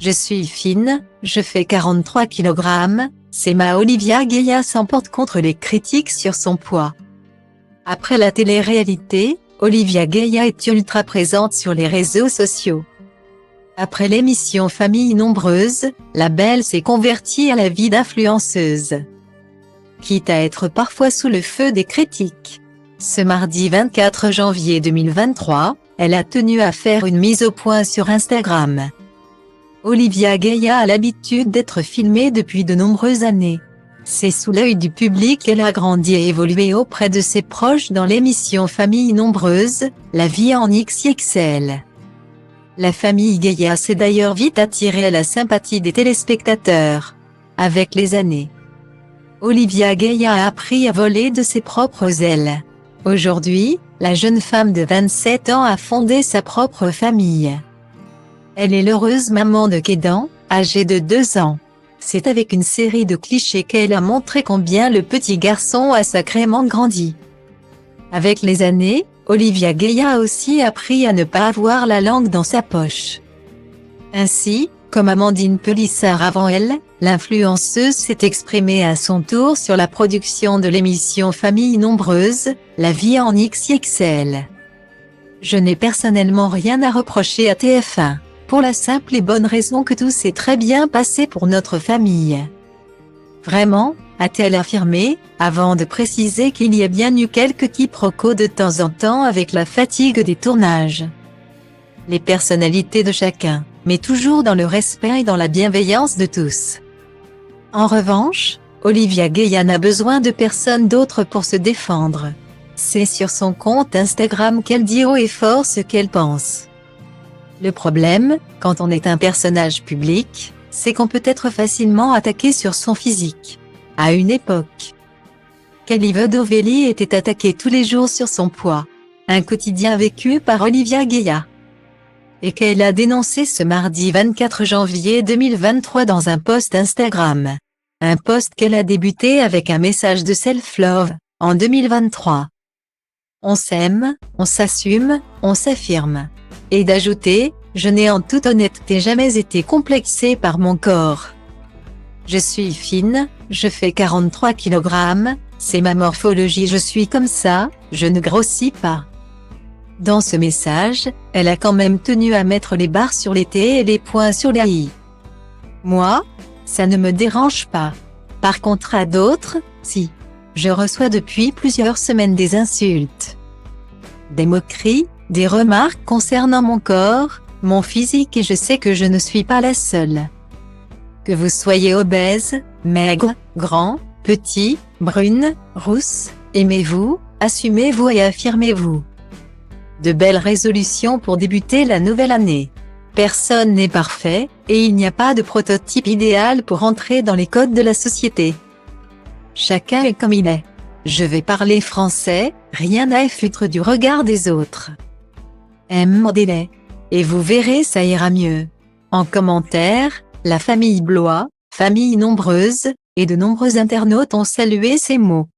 Je suis fine, je fais 43 kg, c'est ma Olivia Gaya s'emporte contre les critiques sur son poids. Après la télé-réalité, Olivia Gaya est ultra présente sur les réseaux sociaux. Après l'émission Famille nombreuse, la belle s'est convertie à la vie d'influenceuse. Quitte à être parfois sous le feu des critiques. Ce mardi 24 janvier 2023, elle a tenu à faire une mise au point sur Instagram. Olivia Gaya a l'habitude d'être filmée depuis de nombreuses années. C'est sous l'œil du public qu'elle a grandi et évolué auprès de ses proches dans l'émission Famille nombreuse, la vie en XXL. La famille Gaya s'est d'ailleurs vite attirée la sympathie des téléspectateurs. Avec les années, Olivia Gaya a appris à voler de ses propres ailes. Aujourd'hui, la jeune femme de 27 ans a fondé sa propre famille. Elle est l'heureuse maman de Kedan, âgé de 2 ans. C'est avec une série de clichés qu'elle a montré combien le petit garçon a sacrément grandi. Avec les années, Olivia Gaya a aussi appris à ne pas avoir la langue dans sa poche. Ainsi, comme Amandine Pélissard avant elle, l'influenceuse s'est exprimée à son tour sur la production de l'émission Famille nombreuse, la vie en XXL. Je n'ai personnellement rien à reprocher à TF1, pour la simple et bonne raison que tout s'est très bien passé pour notre famille. Vraiment, a-t-elle affirmé, avant de préciser qu'il y a bien eu quelques quiproquos de temps en temps avec la fatigue des tournages. Les personnalités de chacun, mais toujours dans le respect et dans la bienveillance de tous. En revanche, Olivia Gaya n'a besoin de personne d'autre pour se défendre. C'est sur son compte Instagram qu'elle dit haut et fort ce qu'elle pense. Le problème, quand on est un personnage public, c'est qu'on peut être facilement attaqué sur son physique. À une époque, Kelly Vedovelli était attaquée tous les jours sur son poids. Un quotidien vécu par Olivia Gaya. Et qu'elle a dénoncé ce mardi 24 janvier 2023 dans un post Instagram. Un post qu'elle a débuté avec un message de self-love, en 2023. On s'aime, on s'assume, on s'affirme. Et d'ajouter, je n'ai en toute honnêteté jamais été complexée par mon corps. Je suis fine, je fais 43 kg, c'est ma morphologie, je suis comme ça, je ne grossis pas. Dans ce message, elle a quand même tenu à mettre les barres sur les T et les points sur les I. Moi, ça ne me dérange pas. Par contre à d'autres, si. Je reçois depuis plusieurs semaines des insultes, des moqueries, des remarques concernant mon corps, mon physique et je sais que je ne suis pas la seule. Que vous soyez obèse, maigre, grand, petit, brune, rousse, aimez-vous, assumez-vous et affirmez-vous. De belles résolutions pour débuter la nouvelle année. Personne n'est parfait, et il n'y a pas de prototype idéal pour entrer dans les codes de la société. Chacun est comme il est. Je vais parler français, rien à foutre du regard des autres. Aimez-les. Et vous verrez ça ira mieux. En commentaire, la famille Blois, famille nombreuse, et de nombreux internautes ont salué ces mots.